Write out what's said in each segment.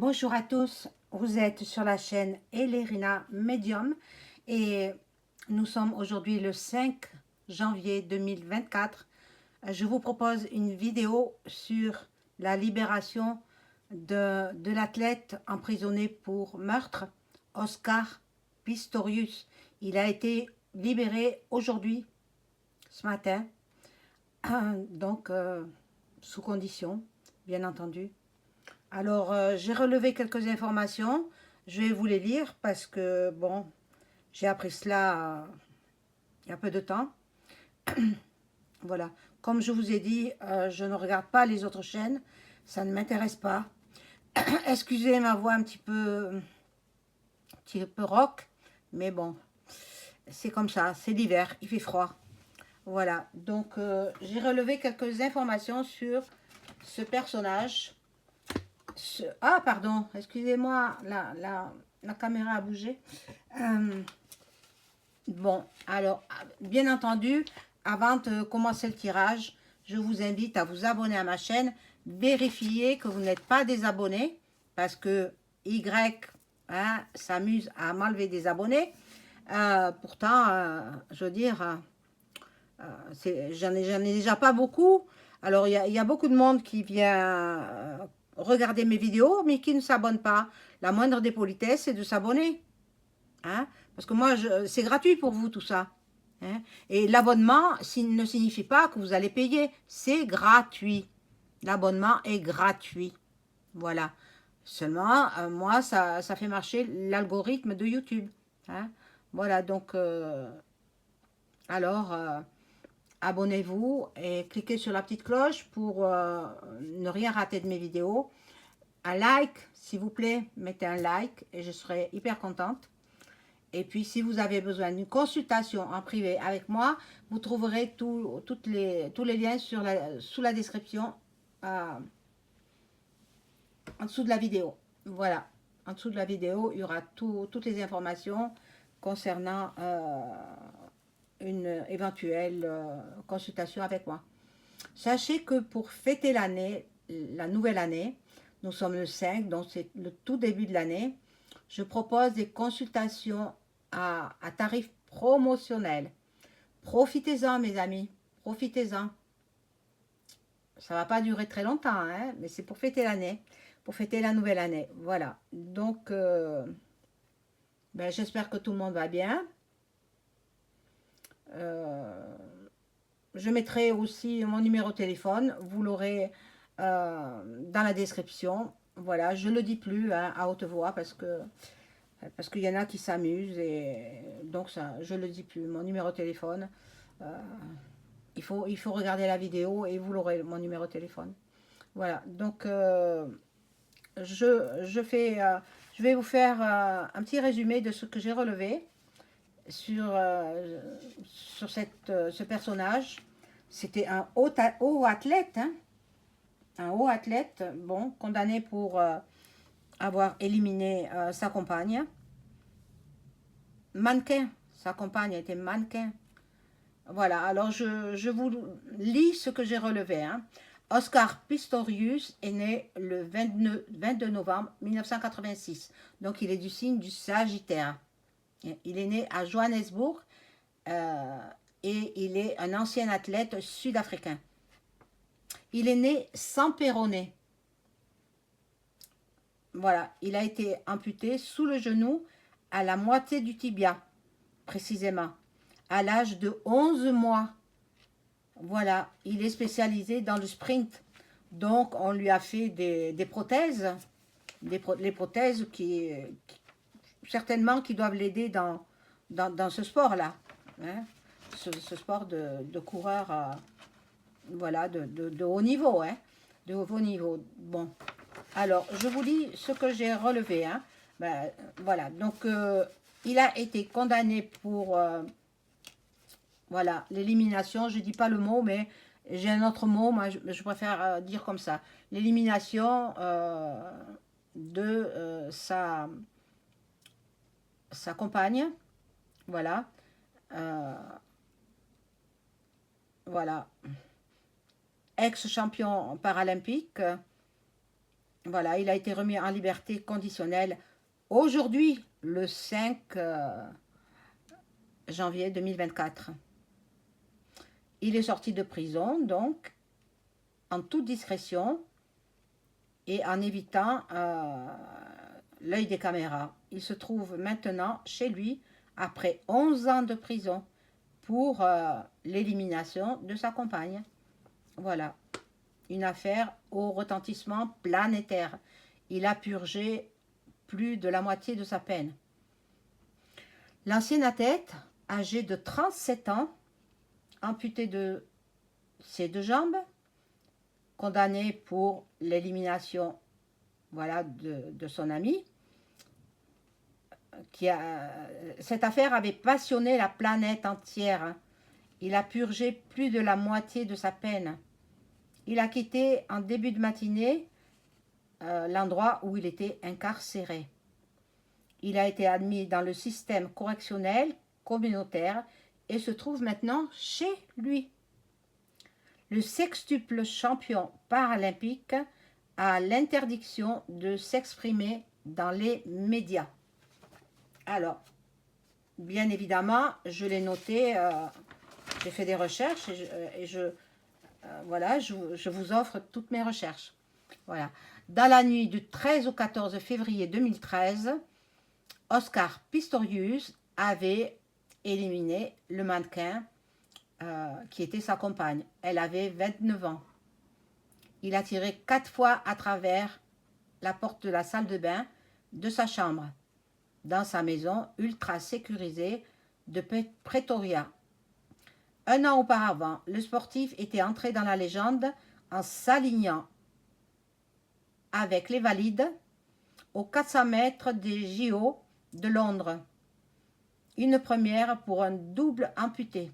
Bonjour à tous, vous êtes sur la chaîne Elerina Medium et nous sommes aujourd'hui le 5 janvier 2024. Je vous propose une vidéo sur la libération de l'athlète emprisonné pour meurtre, Oscar Pistorius. Il a été libéré aujourd'hui, ce matin, donc sous condition, bien entendu. Alors, j'ai relevé quelques informations. Je vais vous les lire parce que, bon, j'ai appris cela il y a peu de temps. Voilà. Comme je vous ai dit, je ne regarde pas les autres chaînes. Ça ne m'intéresse pas. Excusez ma voix un petit peu rock. Mais bon, c'est comme ça. C'est l'hiver. Il fait froid. Voilà. Donc, j'ai relevé quelques informations sur ce personnage. Ah, pardon, excusez-moi, la caméra a bougé. Euh, bon, alors, bien entendu, avant de commencer le tirage, je vous invite à vous abonner à ma chaîne. Vérifiez que vous n'êtes pas désabonné, parce que Y s'amuse à m'enlever des abonnés. Pourtant, je veux dire, j'en ai déjà pas beaucoup. Alors, il y a beaucoup de monde qui vient regarder mes vidéos, mais qui ne s'abonne pas. La moindre des politesses, c'est de s'abonner. Hein? Parce que moi, c'est gratuit pour vous tout ça. Hein? Et l'abonnement ne signifie pas que vous allez payer. C'est gratuit. L'abonnement est gratuit. Voilà. Seulement, moi, ça fait marcher l'algorithme de YouTube. Hein? Voilà, donc, alors, abonnez-vous et cliquez sur la petite cloche pour ne rien rater de mes vidéos. Un like, s'il vous plaît, mettez un like et je serai hyper contente. Et puis, si vous avez besoin d'une consultation en privé avec moi, vous trouverez tous les liens sous la description, euh, en dessous de la vidéo. Voilà. En dessous de la vidéo, il y aura toutes les informations concernant une éventuelle consultation avec moi. Sachez que pour fêter l'année, la nouvelle année, nous sommes le 5, donc c'est le tout début de l'année, je propose des consultations à tarif promotionnel. Profitez-en, mes amis, profitez-en. Ça ne va pas durer très longtemps, hein, mais c'est pour fêter l'année, pour fêter la nouvelle année. Voilà, donc ben, j'espère que tout le monde va bien. Euh, Je mettrai aussi mon numéro de téléphone, vous l'aurez dans la description. Voilà, je ne le dis plus hein, à haute voix parce qu'il y en a qui s'amusent et donc ça, je ne le dis plus. Mon numéro de téléphone, euh, il faut regarder la vidéo et vous l'aurez, mon numéro de téléphone. Voilà, donc je vais vous faire un petit résumé de ce que j'ai relevé sur ce personnage. C'était un haut athlète, hein, un haut athlète, bon, condamné pour avoir éliminé sa compagne. Mannequin, sa compagne était mannequin. Voilà, alors je vous lis ce que j'ai relevé. Hein. Oscar Pistorius est né le 22 novembre 1986. Donc il est du signe du Sagittaire. Il est né à Johannesburg euh, et il est un ancien athlète sud-africain. Il est né sans péroné. Voilà, il a été amputé sous le genou à la moitié du tibia, précisément, à l'âge de 11 mois. Voilà, il est spécialisé dans le sprint. Donc, on lui a fait des prothèses, les prothèses certainement qui doivent l'aider dans ce sport-là. Hein, ce sport de coureur voilà, de haut niveau. Hein, de haut niveau. Bon, alors, je vous lis ce que j'ai relevé. Hein. Ben, voilà, donc il a été condamné pour voilà, l'élimination. Je ne dis pas le mot, mais j'ai un autre mot, moi je préfère dire comme ça. L'élimination de sa compagne. Voilà. Euh, voilà. Ex-champion paralympique. Voilà, il a été remis en liberté conditionnelle aujourd'hui, le 5 janvier 2024. Il est sorti de prison, donc, en toute discrétion et en évitant l'œil des caméras. Il se trouve maintenant chez lui après 11 ans de prison pour l'élimination de sa compagne. Voilà, une affaire au retentissement planétaire. Il a purgé plus de la moitié de sa peine. L'ancien athlète, âgé de 37 ans, amputé de ses deux jambes, condamné pour l'élimination voilà, de son ami, cette affaire avait passionné la planète entière. Il a purgé plus de la moitié de sa peine. Il a quitté en début de matinée l'endroit où il était incarcéré. Il a été admis dans le système correctionnel communautaire et se trouve maintenant chez lui. Le sextuple champion paralympique a l'interdiction de s'exprimer dans les médias. Alors, bien évidemment, je l'ai noté, j'ai fait des recherches et voilà, je vous offre toutes mes recherches. Voilà. Dans la nuit du 13 au 14 février 2013, Oscar Pistorius avait éliminé le mannequin qui était sa compagne. Elle avait 29 ans. Il a tiré 4 fois à travers la porte de la salle de bain de sa chambre, dans sa maison ultra sécurisée de Pretoria. Un an auparavant, le sportif était entré dans la légende en s'alignant avec les valides aux 400 mètres des JO de Londres. Une première pour un double amputé.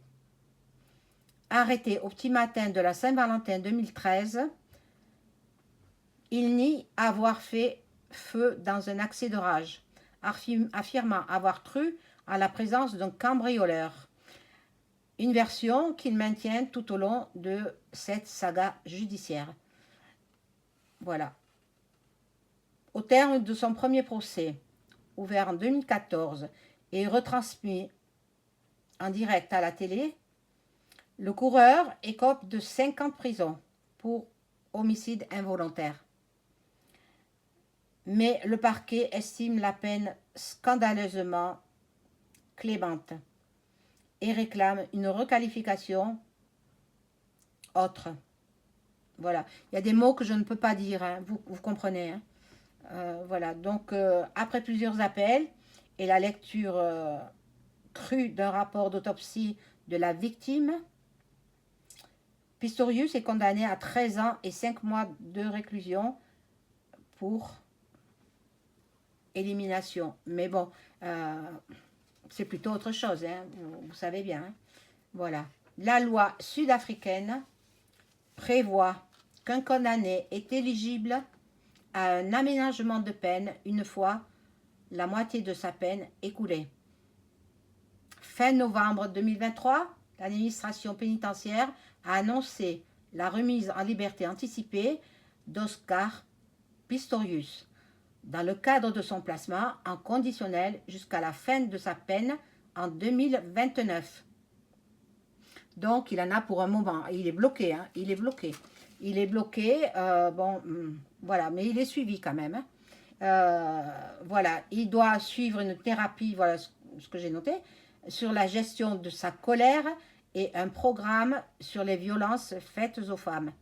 Arrêté au petit matin de la Saint-Valentin 2013, il nie avoir fait feu dans un accès de rage, affirmant avoir cru à la présence d'un cambrioleur. Une version qu'il maintient tout au long de cette saga judiciaire. Voilà. Au terme de son premier procès, ouvert en 2014 et retransmis en direct à la télé, le coureur écope de 5 ans de prison pour homicide involontaire. Mais le parquet estime la peine scandaleusement clémente et réclame une requalification autre. Voilà, il y a des mots que je ne peux pas dire, hein. Vous comprenez. Hein. Voilà, donc après plusieurs appels et la lecture crue d'un rapport d'autopsie de la victime, Pistorius est condamné à 13 ans et 5 mois de réclusion pour élimination. Mais bon, c'est plutôt autre chose, hein, vous savez bien. Hein. Voilà. La loi sud-africaine prévoit qu'un condamné est éligible à un aménagement de peine une fois la moitié de sa peine écoulée. Fin novembre 2023, l'administration pénitentiaire a annoncé la remise en liberté anticipée d'Oscar Pistorius dans le cadre de son placement en conditionnel jusqu'à la fin de sa peine en 2029. Donc, il en a pour un moment. Il est bloqué, hein, il est bloqué. Il est bloqué, bon, voilà, mais il est suivi quand même. Hein. Voilà, il doit suivre une thérapie, voilà ce que j'ai noté, sur la gestion de sa colère et un programme sur les violences faites aux femmes.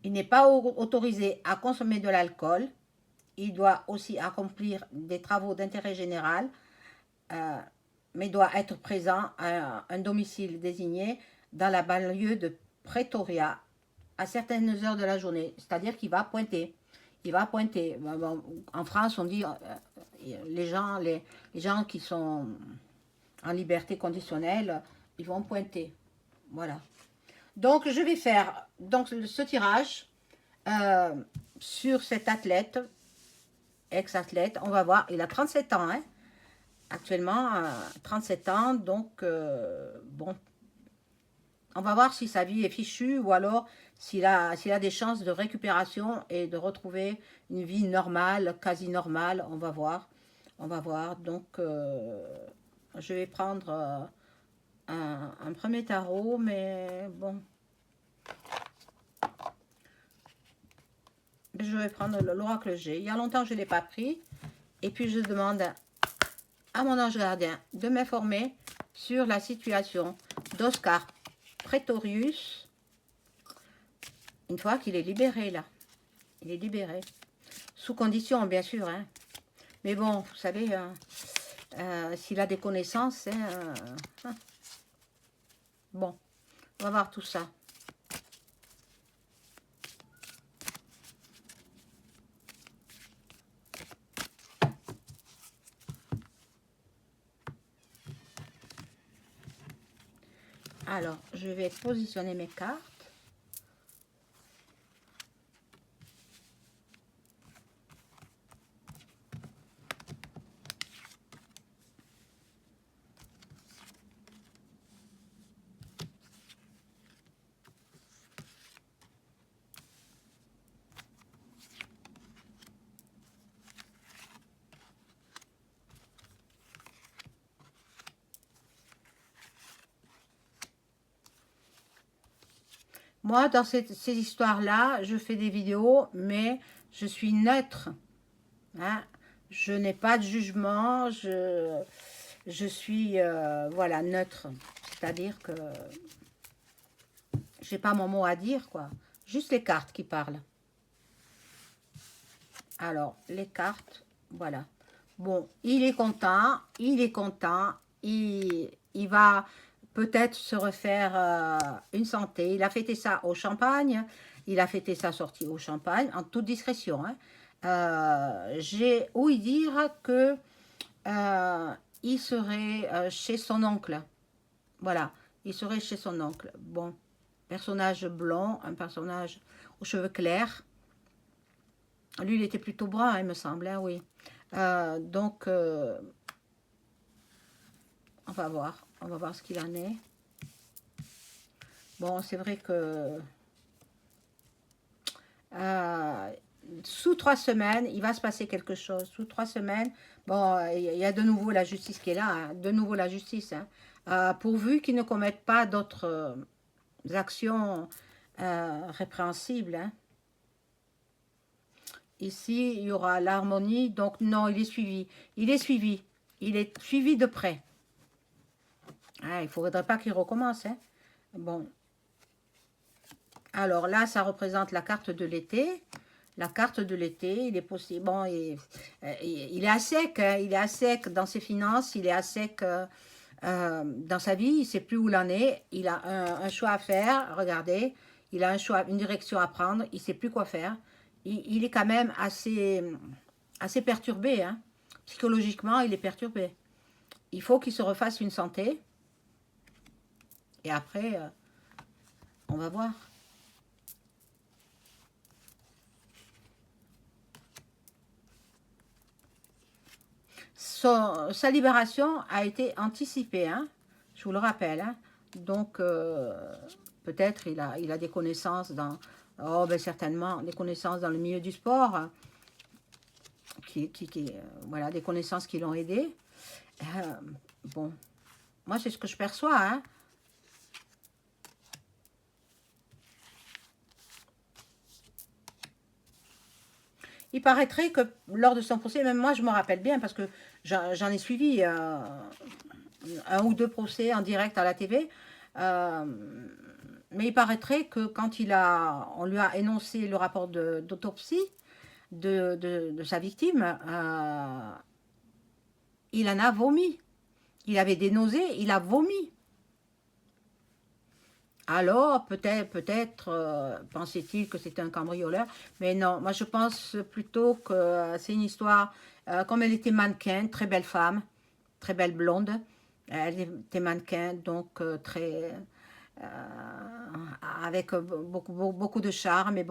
Il n'est pas autorisé à consommer de l'alcool. Il doit aussi accomplir des travaux d'intérêt général, mais doit être présent à un domicile désigné dans la banlieue de Pretoria à certaines heures de la journée. C'est-à-dire qu'il va pointer. Il va pointer. En France, on dit les gens qui sont en liberté conditionnelle, ils vont pointer. Voilà. Donc, je vais faire donc, ce tirage sur cet athlète, ex-athlète. On va voir, il a 37 ans, hein, actuellement, 37 ans. Donc, bon, On va voir si sa vie est fichue ou alors s'il a des chances de récupération et de retrouver une vie normale, quasi normale. On va voir. On va voir. Donc, je vais prendre un premier tarot, mais bon, je vais prendre l'oracle G. Il y a longtemps que je ne l'ai pas pris. Et puis, je demande à mon ange gardien de m'informer sur la situation d'Oscar Pretorius, une fois qu'il est libéré, là. Il est libéré. Sous condition, bien sûr. Hein. Mais bon, vous savez, s'il a des connaissances, bon, on va voir tout ça. Alors, je vais positionner mes cartes. Moi, dans ces histoires-là, je fais des vidéos, mais je suis neutre. Hein. Je n'ai pas de jugement, je suis voilà, neutre. C'est-à-dire que j'ai pas mon mot à dire, quoi. Juste les cartes qui parlent. Alors, les cartes, voilà. Bon, il est content, il va peut-être se refaire une santé. Il a fêté ça au champagne, il a fêté sa sortie au champagne, en toute discrétion. Hein. J'ai ouï dire que il serait chez son oncle. Voilà, il serait chez son oncle. Bon, personnage blond, un personnage aux cheveux clairs. Lui, il était plutôt brun, il me semble, hein, oui. Donc, on va voir ce qu'il en est. Bon, c'est vrai que sous 3 semaines, il va se passer quelque chose. Sous 3 semaines, bon, il y a de nouveau la justice qui est là, hein, de nouveau la justice. Hein. Pourvu qu'il ne commette pas d'autres actions répréhensibles. Hein. Ici, il y aura l'harmonie. Donc, non, il est suivi. Il est suivi. Il est suivi de près. Ah, il ne faudrait pas qu'il recommence. Hein. Bon. Alors là, ça représente la carte de l'été. La carte de l'été, il est possible. Bon, il est à sec. Hein, il est à sec dans ses finances. Il est à sec dans sa vie. Il ne sait plus où l'en est. Il a un choix à faire. Regardez. Il a un choix, une direction à prendre. Il ne sait plus quoi faire. Il est quand même assez perturbé. Hein. Psychologiquement, il est perturbé. Il faut qu'il se refasse une santé. Et après, on va voir. Sa libération a été anticipée, hein, je vous le rappelle. Hein. Donc, peut-être il a des connaissances dans... Oh, ben certainement, des connaissances dans le milieu du sport, hein, voilà, des connaissances qui l'ont aidé. Bon, moi, c'est ce que je perçois, hein. Il paraîtrait que lors de son procès, même moi je me rappelle bien parce que j'en ai suivi un ou deux procès en direct à la TV, mais il paraîtrait que quand on lui a énoncé le rapport d'autopsie de sa victime, il en a vomi. Il avait des nausées, il a vomi. Alors, peut-être pensait-il que c'était un cambrioleur, mais non, moi je pense plutôt que c'est une histoire, comme elle était mannequin, très belle femme, très belle blonde, elle était mannequin, donc avec beaucoup de charme et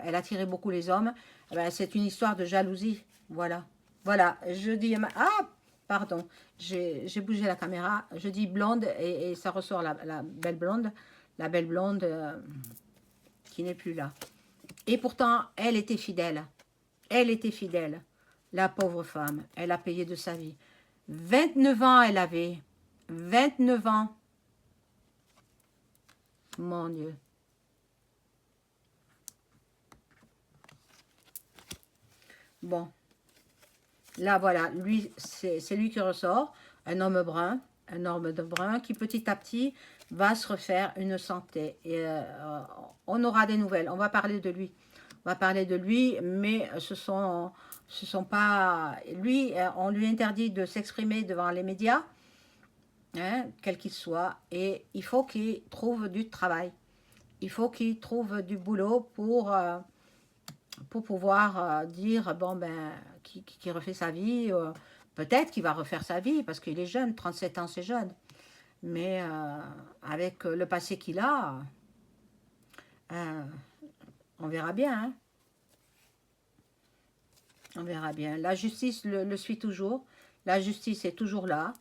elle attirait beaucoup les hommes. Eh ben, c'est une histoire de jalousie, voilà. Voilà, je dis, ah, pardon, j'ai bougé la caméra, je dis blonde et ça ressort la belle blonde. la belle blonde qui n'est plus là. Et pourtant, elle était fidèle. Elle était fidèle. La pauvre femme, elle a payé de sa vie. 29 ans elle avait. 29 ans. Mon Dieu. Bon. Là, voilà. Lui, c'est lui qui ressort. Un homme brun. Un homme de brun qui, petit à petit, va se refaire une santé. Et on aura des nouvelles. On va parler de lui. On va parler de lui, mais ce sont pas... Lui, on lui interdit de s'exprimer devant les médias, hein, quel qu'il soit, et il faut qu'il trouve du travail. Il faut qu'il trouve du boulot pour pouvoir dire, bon, ben, qui refait sa vie. Peut-être qu'il va refaire sa vie, parce qu'il est jeune, 37 ans, c'est jeune. Mais avec le passé qu'il a, euh, on verra bien, hein. On verra bien. La justice le suit toujours. La justice est toujours là.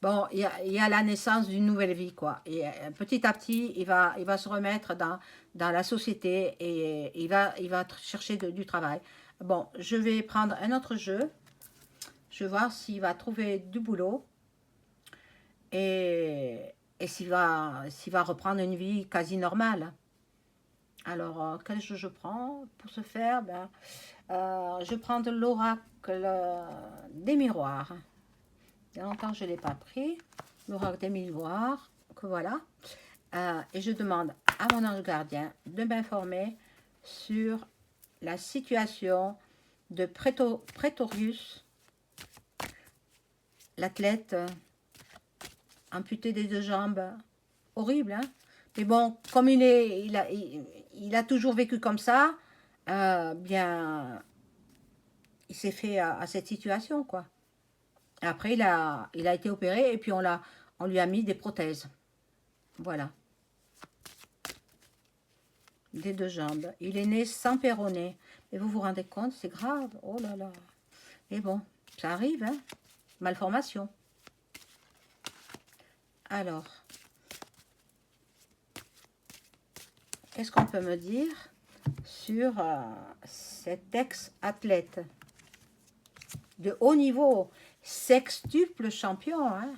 Bon, il y a la naissance d'une nouvelle vie, quoi. Et petit à petit, il va se remettre dans la société et il va chercher du travail. Bon, je vais prendre un autre jeu. Je vais voir s'il va trouver du boulot et, et s'il va reprendre une vie quasi normale. Alors, quel jeu je prends pour ce faire? Ben, je prends de l'oracle des miroirs. Il y a longtemps que je ne l'ai pas pris. L'oracle des miroirs, que voilà. Et je demande à mon ange gardien de m'informer sur la situation de Prétorius, l'athlète amputé des deux jambes. Horrible, hein? Mais bon, comme il a toujours vécu comme ça, bien, il s'est fait à cette situation, quoi. Et après, il a été opéré et puis on lui a mis des prothèses. Voilà. Des deux jambes. Il est né sans péroné. Mais vous vous rendez compte, c'est grave. Oh là là. Mais bon, ça arrive, hein. Malformation. Alors, qu'est-ce qu'on peut me dire sur cet ex-athlète de haut niveau, sextuple champion, hein?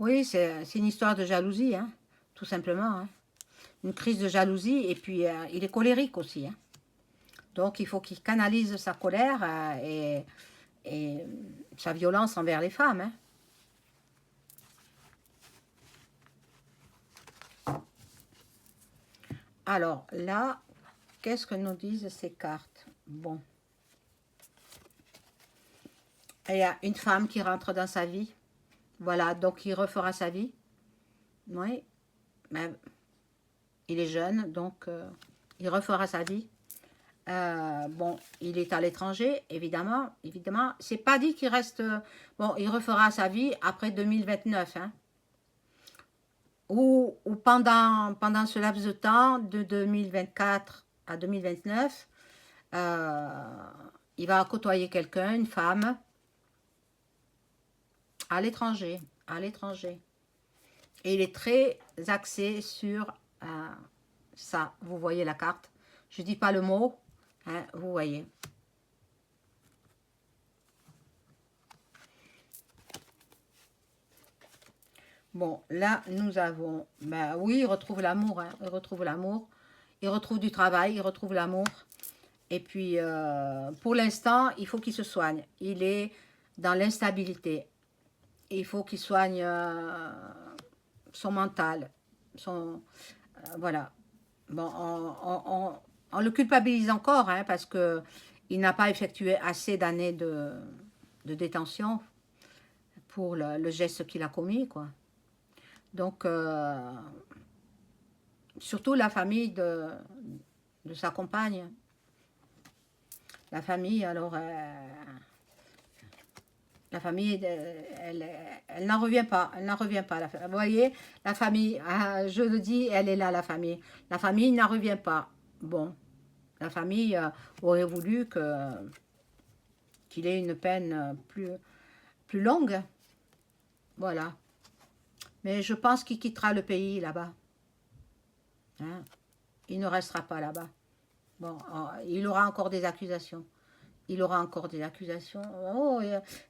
Oui, c'est une histoire de jalousie, hein, tout simplement, hein. Une crise de jalousie et puis il est colérique aussi, hein. Donc il faut qu'il canalise sa colère et sa violence envers les femmes, hein. Alors là, qu'est-ce que nous disent ces cartes? Bon, il y a une femme qui rentre dans sa vie. Voilà, donc il refera sa vie. Oui, mais il est jeune, donc il refera sa vie. Bon, il est à l'étranger, évidemment. Évidemment, c'est pas dit qu'il reste. Bon, il refera sa vie après 2029, hein. Ou pendant ce laps de temps, de 2024 à 2029, il va côtoyer quelqu'un, une femme, à l'étranger. À l'étranger. Et il est très axé sur ça. Vous voyez la carte. Je ne dis pas le mot, hein, vous voyez. Bon, là, nous avons... Ben oui, il retrouve l'amour, hein, il retrouve l'amour. Il retrouve du travail, il retrouve l'amour. Et puis, pour l'instant, il faut qu'il se soigne. Il est dans l'instabilité. Il faut qu'il soigne son mental. Voilà. Bon, on le culpabilise encore, hein, parce que il n'a pas effectué assez d'années de détention pour le geste qu'il a commis, quoi. Donc, surtout la famille de sa compagne. La famille, alors, la famille, elle n'en revient pas. Elle n'en revient pas. Vous voyez, la famille, je le dis, elle est là, la famille. La famille n'en revient pas. Bon, la famille aurait voulu qu'il ait une peine plus longue. Voilà. Mais je pense qu'il quittera le pays là-bas. Hein. Il ne restera pas là-bas. Bon, il aura encore des accusations. Il aura encore des accusations. Oh,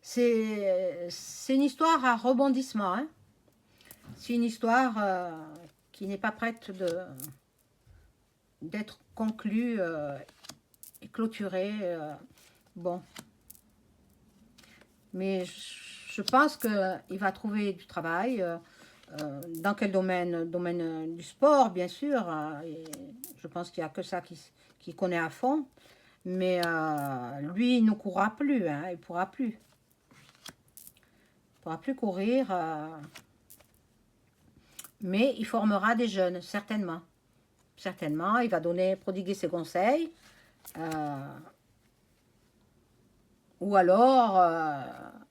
c'est une histoire à rebondissement. Hein. C'est une histoire qui n'est pas prête d'être conclue et clôturée. Bon. Mais je pense qu'il va trouver du travail. Dans quel domaine? Domaine du sport, bien sûr. Et je pense qu'il n'y a que ça qui connaît à fond. Mais lui, il ne courra plus. Hein, il ne pourra plus. Il ne pourra plus courir. Mais il formera des jeunes, certainement. Certainement, il va prodiguer ses conseils. Ou alors,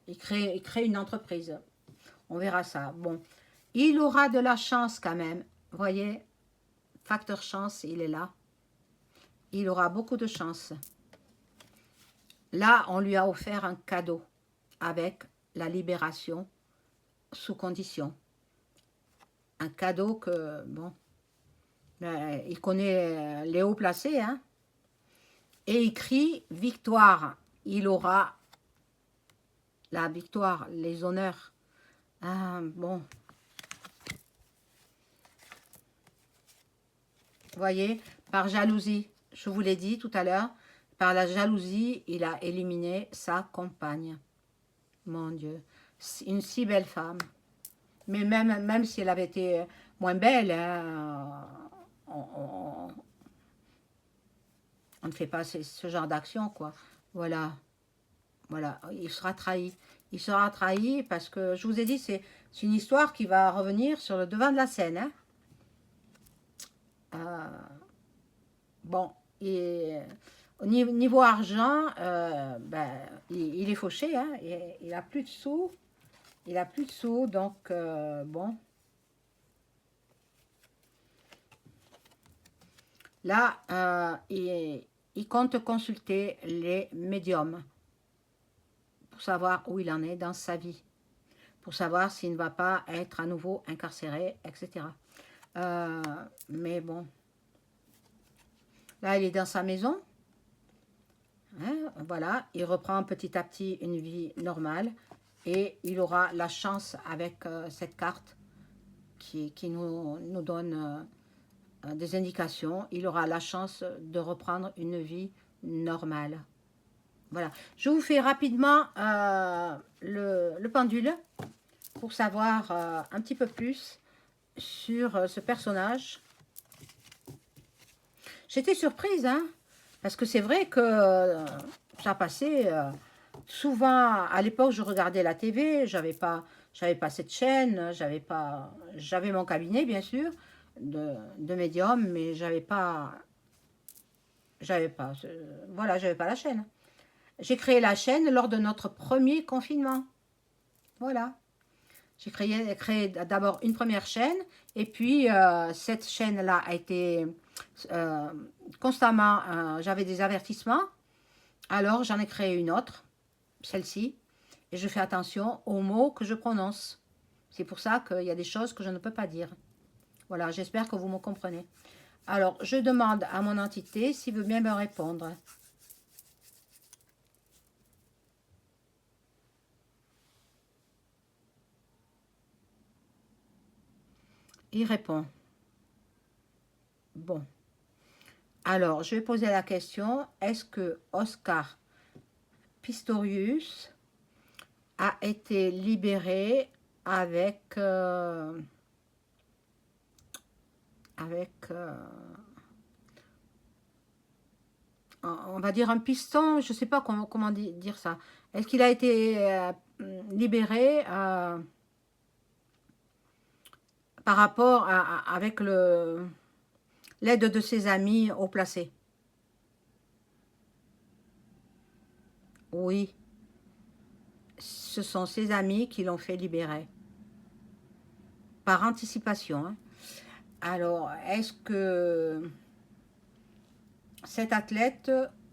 il crée une entreprise. On verra ça. Bon, il aura de la chance quand même. Vous voyez, facteur chance, il est là. Il aura beaucoup de chance. Là, on lui a offert un cadeau avec la libération sous condition. Un cadeau que, bon, il connaît les hauts placés, hein. Et il crie victoire. Il aura la victoire, les honneurs. Ah, bon. Vous voyez, par jalousie, je vous l'ai dit tout à l'heure, par la jalousie, il a éliminé sa compagne. Mon Dieu, une si belle femme. Mais même si elle avait été moins belle, hein, on ne fait pas ce genre d'action, quoi. Voilà. Voilà, il sera trahi. Il sera trahi parce que, je vous ai dit, c'est une histoire qui va revenir sur le devant de la scène. Hein. Bon, et au niveau argent, ben, il est fauché. Hein, il n'a plus de sous. Il n'a plus de sous, donc, bon. Là, il compte consulter les médiums pour savoir où il en est dans sa vie, pour savoir s'il ne va pas être à nouveau incarcéré, etc. Mais bon, là, il est dans sa maison. Hein, voilà, il reprend petit à petit une vie normale et il aura la chance avec cette carte qui nous donne des indications. Il aura la chance de reprendre une vie normale. Voilà. Je vous fais rapidement le pendule pour savoir un petit peu plus sur ce personnage. J'étais surprise, hein, parce que c'est vrai que ça passait souvent. À l'époque, je regardais la TV, j'avais pas cette chaîne, j'avais mon cabinet, bien sûr, de médium, mais voilà, j'avais pas la chaîne. J'ai créé la chaîne lors de notre premier confinement. Voilà. J'ai créé d'abord une première chaîne et puis cette chaîne-là a été constamment, j'avais des avertissements. Alors j'en ai créé une autre, celle-ci, et je fais attention aux mots que je prononce. C'est pour ça qu'il y a des choses que je ne peux pas dire. Voilà, j'espère que vous me comprenez. Alors, je demande à mon entité s'il veut bien me répondre. Il répond. Bon. Alors, je vais poser la question. Est-ce que Oscar Pistorius a été libéré avec on va dire un piston, je ne sais pas comment dire ça. Est-ce qu'il a été libéré par rapport avec l'aide de ses amis haut placés? oui, ce sont ses amis qui l'ont fait libérer. Par anticipation, hein. Alors, est-ce que cet athlète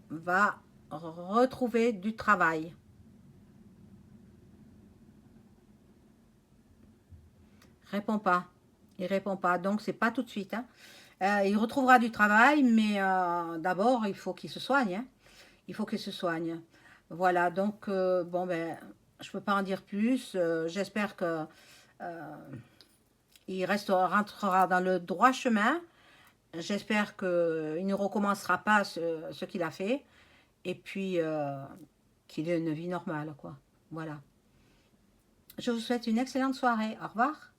va retrouver du travail? Répond pas. Il répond pas. Donc, c'est pas tout de suite, hein. Il retrouvera du travail, mais d'abord, il faut qu'il se soigne, hein. Il faut qu'il se soigne. Voilà, donc, bon, ben, je peux pas en dire plus. J'espère que il restera, rentrera dans le droit chemin. J'espère qu'il ne recommencera pas ce qu'il a fait. Et puis, qu'il ait une vie normale, quoi. Voilà. Je vous souhaite une excellente soirée. Au revoir.